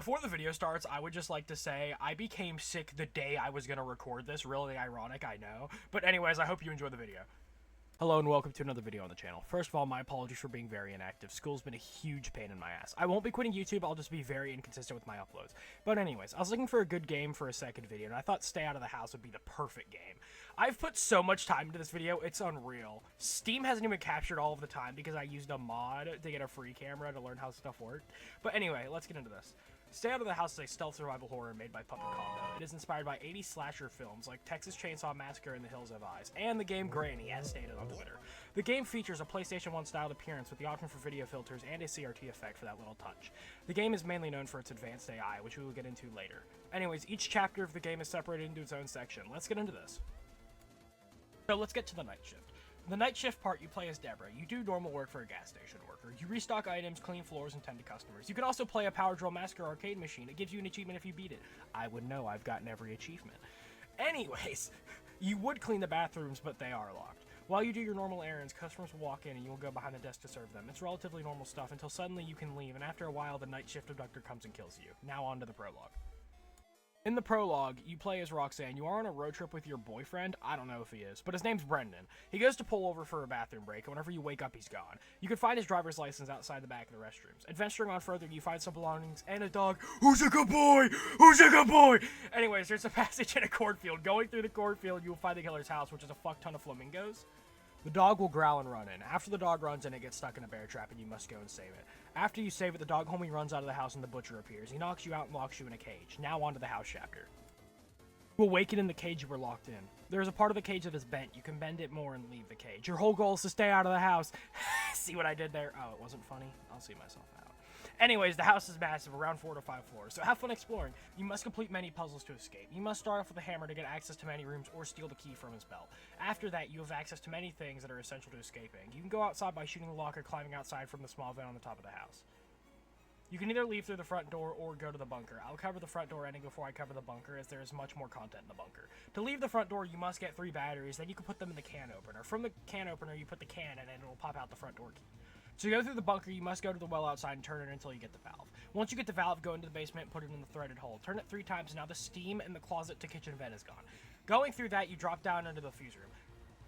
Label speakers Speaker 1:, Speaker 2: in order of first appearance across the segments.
Speaker 1: Before the video starts, I would just like to say I became sick the day I was going to record this. Really ironic, I know. But anyways, I hope you enjoy the video. Hello and welcome to another video on the channel. First of all, my apologies for being very inactive. School's been a huge pain in my ass. I won't be quitting YouTube, I'll just be very inconsistent with my uploads. But anyways, I was looking for a good game for a second video, and I thought Stay Out of the House would be the perfect game. I've put so much time into this video, it's unreal. Steam hasn't even captured all of the time because I used a mod to get a free camera to learn how stuff worked. But anyway, let's get into this. Stay Out of the House is a stealth survival horror made by Puppet Combo. It is inspired by 80s slasher films like Texas Chainsaw Massacre and The Hills Have Eyes, and the game Granny, as stated on Twitter. The game features a PlayStation 1 styled appearance with the option for video filters and a CRT effect for that little touch. The game is mainly known for its advanced AI, which we will get into later. Anyways, each chapter of the game is separated into its own section. Let's get into this. So let's get to the night shift. The night shift part, you play as Deborah. You do normal work for a gas station worker. You restock items, clean floors, and tend to customers. You can also play a Power Drill Massacre arcade machine. It gives you an achievement if you beat it. I would know, I've gotten every achievement. Anyways, you would clean the bathrooms, but they are locked. While you do your normal errands, customers will walk in and you will go behind the desk to serve them. It's relatively normal stuff until suddenly you can leave, and after a while the night shift abductor comes and kills you. Now on to the prologue. In the prologue, you play as Roxanne. You are on a road trip with your boyfriend. I don't know if he is, but his name's Brendan. He goes to pull over for a bathroom break, and whenever you wake up, he's gone. You can find his driver's license outside the back of the restrooms. Adventuring on further, you find some belongings and a dog. Who's a good boy? Who's a good boy? Anyways, there's a passage in a cornfield. Going through the cornfield, you will find the killer's house, which is a fuck ton of flamingos. The dog will growl and run in. After the dog runs in, it gets stuck in a bear trap, and you must go and save it. After you save it, the dog homie runs out of the house, and the butcher appears. He knocks you out and locks you in a cage. Now on to the house chapter. You awaken in the cage you were locked in. There is a part of the cage that is bent. You can bend it more and leave the cage. Your whole goal is to stay out of the house. See what I did there? Oh, it wasn't funny? I'll see myself out. Anyways, the house is massive, around 4 to 5 floors, so have fun exploring. You must complete many puzzles to escape. You must start off with a hammer to get access to many rooms or steal the key from his belt. After that, you have access to many things that are essential to escaping. You can go outside by shooting the lock or climbing outside from the small vent on the top of the house. You can either leave through the front door or go to the bunker. I'll cover the front door ending before I cover the bunker, as there is much more content in the bunker. To leave the front door, you must get 3 batteries, then you can put them in the can opener. From the can opener, you put the can in and it will pop out the front door key. To go through the bunker, you must go to the well outside and turn it until you get the valve. Once you get the valve, go into the basement and put it in the threaded hole. Turn it 3 times, and now the steam in the closet to kitchen vent is gone. Going through that, you drop down into the fuse room.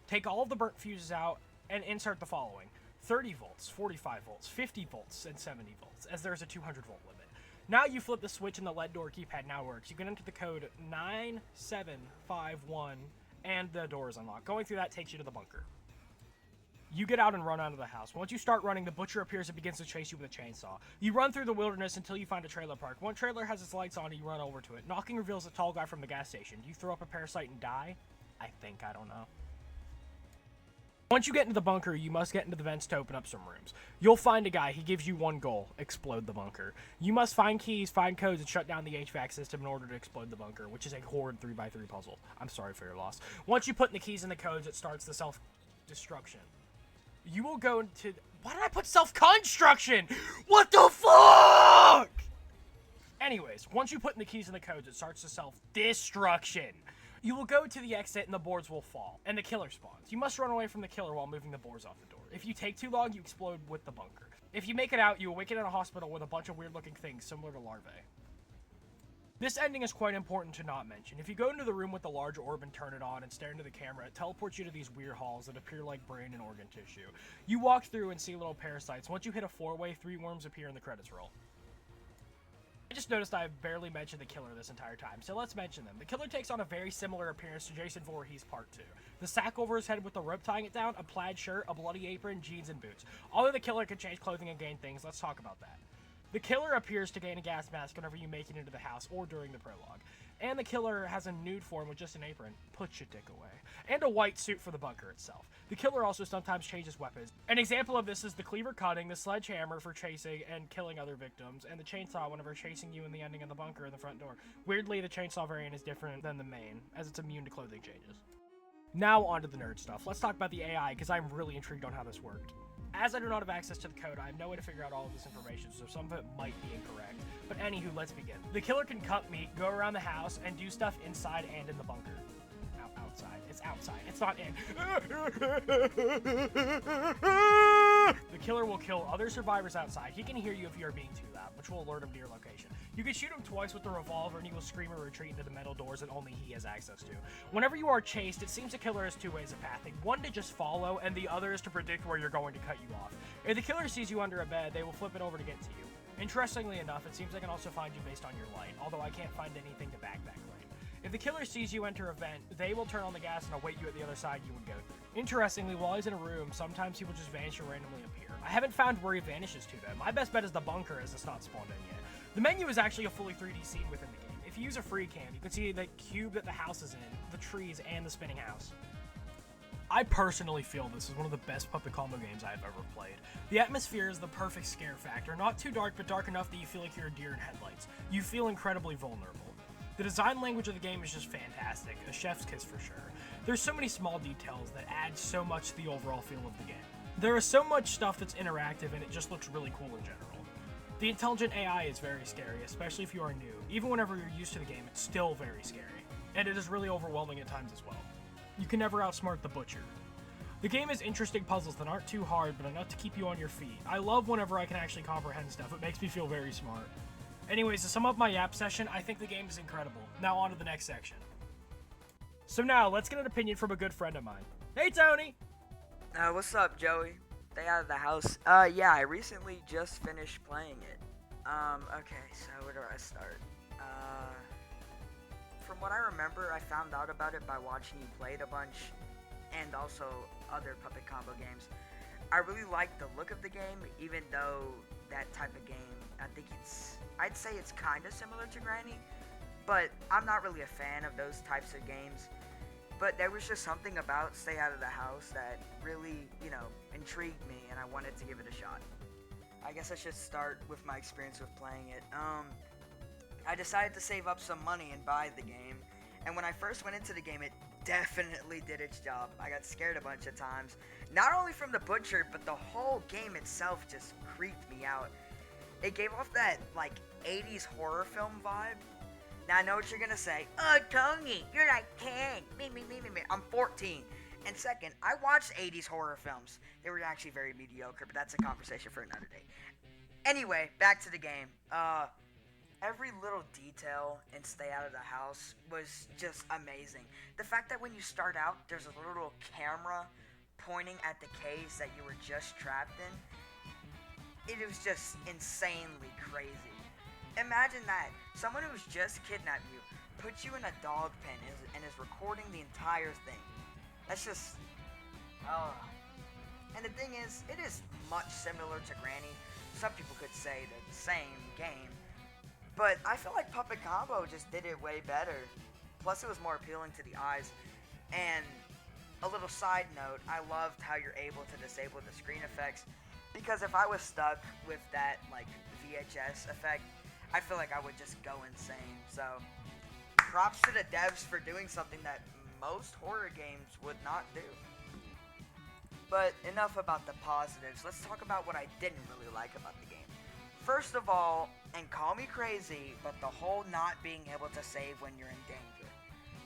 Speaker 1: Take all of the burnt fuses out and insert the following: 30 volts, 45 volts, 50 volts, and 70 volts, as there is a 200 volt limit. Now you flip the switch and the LED door keypad now works. You can enter the code 9751 and the door is unlocked. Going through that takes you to the bunker. You get out and run out of the house. Once you start running, the butcher appears and begins to chase you with a chainsaw. You run through the wilderness until you find a trailer park. One trailer has its lights on and you run over to it. Knocking reveals a tall guy from the gas station. Do you throw up a parasite and die? I don't know. Once you get into the bunker, you must get into the vents to open up some rooms. You'll find a guy. He gives you one goal: explode the bunker. You must find keys, find codes, and shut down the HVAC system in order to explode the bunker, which is a horrid 3x3 puzzle. I'm sorry for your loss. Once you put in the keys and the codes, it starts the self-destruction. You will go into... Why did I put self-construction? What the fuck? Anyways, once you put in the keys and the codes, it starts the self-destruction. You will go to the exit and the boards will fall, and the killer spawns. You must run away from the killer while moving the boards off the door. If you take too long, you explode with the bunker. If you make it out, you awaken in a hospital with a bunch of weird-looking things similar to larvae. This ending is quite important to not mention. If you go into the room with the large orb and turn it on and stare into the camera, it teleports you to these weird halls that appear like brain and organ tissue. You walk through and see little parasites. Once you hit a 4-way, 3 worms appear and the credits roll. I just noticed I've barely mentioned the killer this entire time, so let's mention them. The killer takes on a very similar appearance to Jason Voorhees Part 2. The sack over his head with the rope tying it down, a plaid shirt, a bloody apron, jeans, and boots. Although the killer can change clothing and gain things, let's talk about that. The killer appears to gain a gas mask whenever you make it into the house or during the prologue. And the killer has a nude form with just an apron, put your dick away, and a white suit for the bunker itself. The killer also sometimes changes weapons. An example of this is the cleaver cutting, the sledgehammer for chasing and killing other victims, and the chainsaw whenever chasing you in the ending of the bunker and the front door. Weirdly, the chainsaw variant is different than the main, as it's immune to clothing changes. Now onto the nerd stuff. Let's talk about the AI, because I'm really intrigued on how this worked. As I do not have access to the code, I have no way to figure out all of this information, so some of it might be incorrect. But anywho, let's begin. The killer can cut meat, go around the house, and do stuff inside and in the bunker. Outside. It's outside. It's not in. The killer will kill other survivors outside. He can hear you if you are being too loud, which will alert him to your location. You can shoot him twice with the revolver and he will scream or retreat into the metal doors that only he has access to. Whenever you are chased, it seems the killer has two ways of pathing. One to just follow, and the other is to predict where you're going to cut you off. If the killer sees you under a bed, they will flip it over to get to you. Interestingly enough, it seems they can also find you based on your light, although I can't find anything to back that claim. If the killer sees you enter a vent, they will turn on the gas and await you at the other side you would go through. Interestingly, while he's in a room, sometimes he will just vanish and randomly appear. I haven't found where he vanishes to though. My best bet is the bunker, as it's not spawned in yet. The menu is actually a fully 3D scene within the game. If you use a free cam, you can see the cube that the house is in, the trees, and the spinning house. I personally feel this is one of the best puppet combo games I have ever played. The atmosphere is the perfect scare factor, not too dark, but dark enough that you feel like you're a deer in headlights. You feel incredibly vulnerable. The design language of the game is just fantastic, a chef's kiss for sure. There's so many small details that add so much to the overall feel of the game. There is so much stuff that's interactive and it just looks really cool in general. The intelligent AI is very scary, especially if you are new. Even whenever you're used to the game, it's still very scary. And it is really overwhelming at times as well. You can never outsmart the butcher. The game has interesting puzzles that aren't too hard, but enough to keep you on your feet. I love whenever I can actually comprehend stuff. It makes me feel very smart. Anyways, to sum up my yap session, I think the game is incredible. Now on to the next section. So now, let's get an opinion from a good friend of mine. Hey, Tony!
Speaker 2: What's up, Joey? Stay out of the house. Yeah, I recently just finished playing it. Okay, so where do I start? From what I remember, I found out about it by watching you play it a bunch, and also other puppet combo games. I really like the look of the game, even though that type of game, I'd say it's kind of similar to Granny, but I'm not really a fan of those types of games. But there was just something about Stay Out of the House that really, intrigued me, and I wanted to give it a shot. I guess I should start with my experience with playing it. I decided to save up some money and buy the game, and when I first went into the game, it definitely did its job. I got scared a bunch of times, not only from the butcher, but the whole game itself just creeped me out. It gave off that, 80s horror film vibe. Now, I know what you're gonna say. Oh, Tony, you're like 10. Me. I'm 14. And second, I watched 80s horror films. They were actually very mediocre, but that's a conversation for another day. Anyway, back to the game. Every little detail in Stay Out of the House was just amazing. The fact that when you start out, there's a little camera pointing at the cage that you were just trapped in, it was just insanely crazy. Imagine that. Someone who's just kidnapped you, puts you in a dog pen and is recording the entire thing. That's just... And the thing is, it is much similar to Granny. Some people could say they're the same game. But I feel like Puppet Combo just did it way better. Plus, it was more appealing to the eyes. And a little side note, I loved how you're able to disable the screen effects. Because if I was stuck with that, VHS effect, I feel like I would just go insane. So, props to the devs for doing something that most horror games would not do. But enough about the positives. Let's talk about what I didn't really like about the game. First of all, and call me crazy, but the whole not being able to save when you're in danger.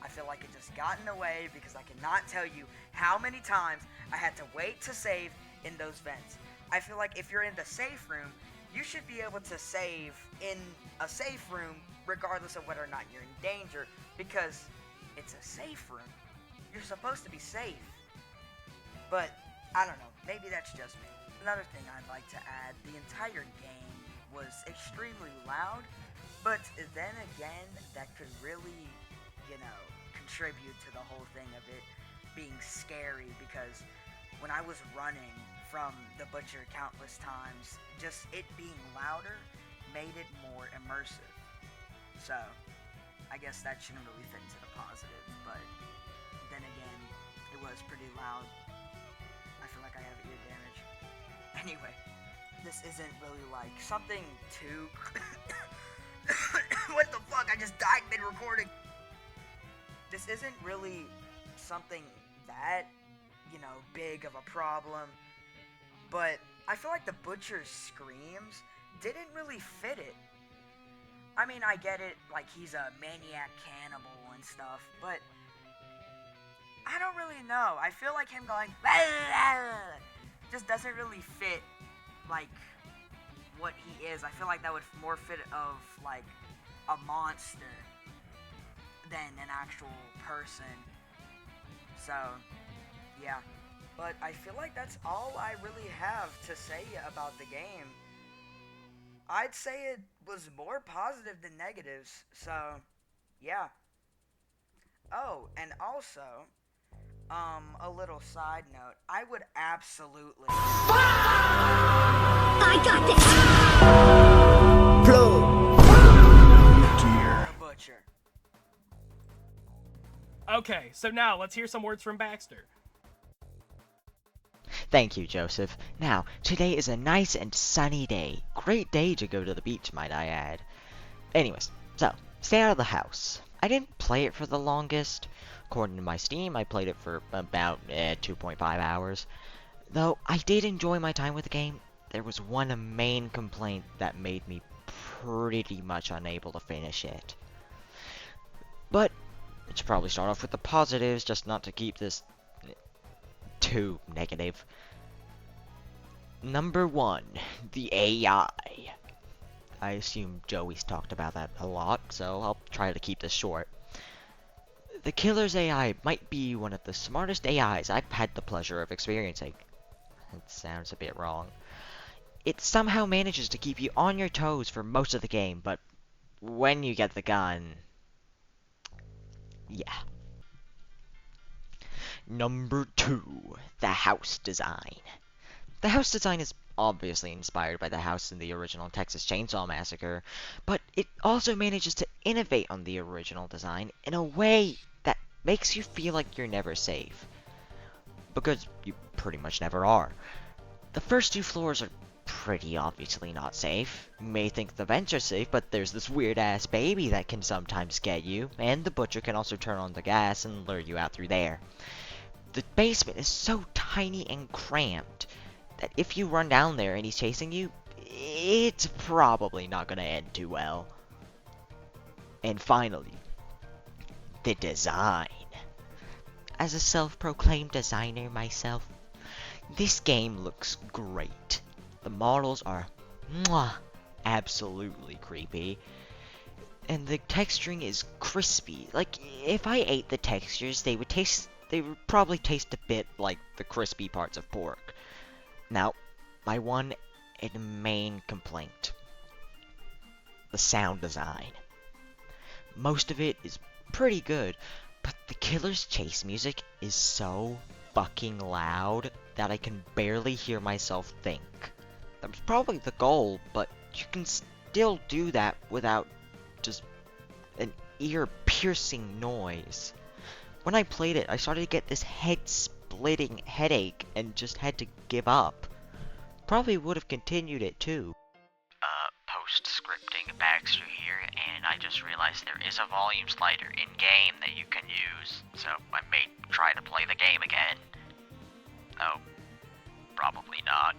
Speaker 2: I feel like it just got in the way because I cannot tell you how many times I had to wait to save in those vents. I feel like if you're in the safe room, you should be able to save in a safe room regardless of whether or not you're in danger, because it's a safe room. You're supposed to be safe. But, I don't know, maybe that's just me. Another thing I'd like to add, the entire game was extremely loud, but then again, that could really, contribute to the whole thing of it being scary, because when I was running from the butcher countless times, just it being louder made it more immersive. So, I guess that shouldn't really fit into the positive, but then again, it was pretty loud. I feel like I have ear damage. Anyway, this isn't really something too... What the fuck? I just died mid-recording. This isn't really something that, big of a problem, but I feel like the butcher's screams didn't really fit it. I mean, I get it, he's a maniac cannibal and stuff, but I don't really know. I feel like him going, just doesn't really fit, what he is. I feel like that would more fit of, a monster than an actual person. So, yeah. But I feel like that's all I really have to say about the game. I'd say it was more positive than negatives, so, yeah. Oh, and also, a little side note, I would absolutely...
Speaker 3: I got this!
Speaker 1: Dear.
Speaker 2: Butcher.
Speaker 1: Okay, so now let's hear some words from Baxter.
Speaker 4: Thank you, Joseph. Now, today is a nice and sunny day. Great day to go to the beach, might I add. Anyways, so, stay out of the house. I didn't play it for the longest. According to my Steam, I played it for about 2.5 hours. Though, I did enjoy my time with the game. There was one main complaint that made me pretty much unable to finish it. But, let's probably start off with the positives, just not to keep this too negative. Number 1, the AI. I assume Joey's talked about that a lot, so I'll try to keep this short. The killer's AI might be one of the smartest AIs I've had the pleasure of experiencing. It sounds a bit wrong. It somehow manages to keep you on your toes for most of the game, but when you get the gun... yeah. Number 2, the house design. The house design is obviously inspired by the house in the original Texas Chainsaw Massacre, but it also manages to innovate on the original design in a way that makes you feel like you're never safe. Because you pretty much never are. The first 2 floors are pretty obviously not safe. You may think the vents are safe, but there's this weird-ass baby that can sometimes get you, and the butcher can also turn on the gas and lure you out through there. The basement is so tiny and cramped that if you run down there and he's chasing you, it's probably not gonna end too well. And finally, the design. As a self-proclaimed designer myself, this game looks great. The models are absolutely creepy. And the texturing is crispy. Like, if I ate the textures, they would probably taste a bit like the crispy parts of pork. Now, my one and main complaint. The sound design. Most of it is pretty good, but the killer's chase music is so fucking loud that I can barely hear myself think. That was probably the goal, but you can still do that without just an ear-piercing noise. When I played it, I started to get this head-splitting headache and just had to give up. Probably would have continued it too. Post-scripting Baxter here, and I just realized there is a volume slider in-game that you can use, so I may try to play the game again. Oh, probably not.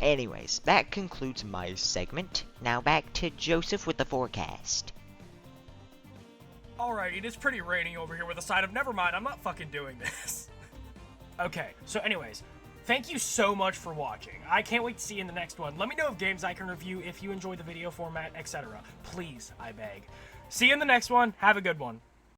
Speaker 4: Anyways, that concludes my segment. Now back to Joseph with the forecast.
Speaker 1: Alright, it is pretty rainy over here with a side of never mind, I'm not fucking doing this. Okay, so anyways, thank you so much for watching. I can't wait to see you in the next one. Let me know of games I can review if you enjoy the video format, etc. Please, I beg. See you in the next one. Have a good one.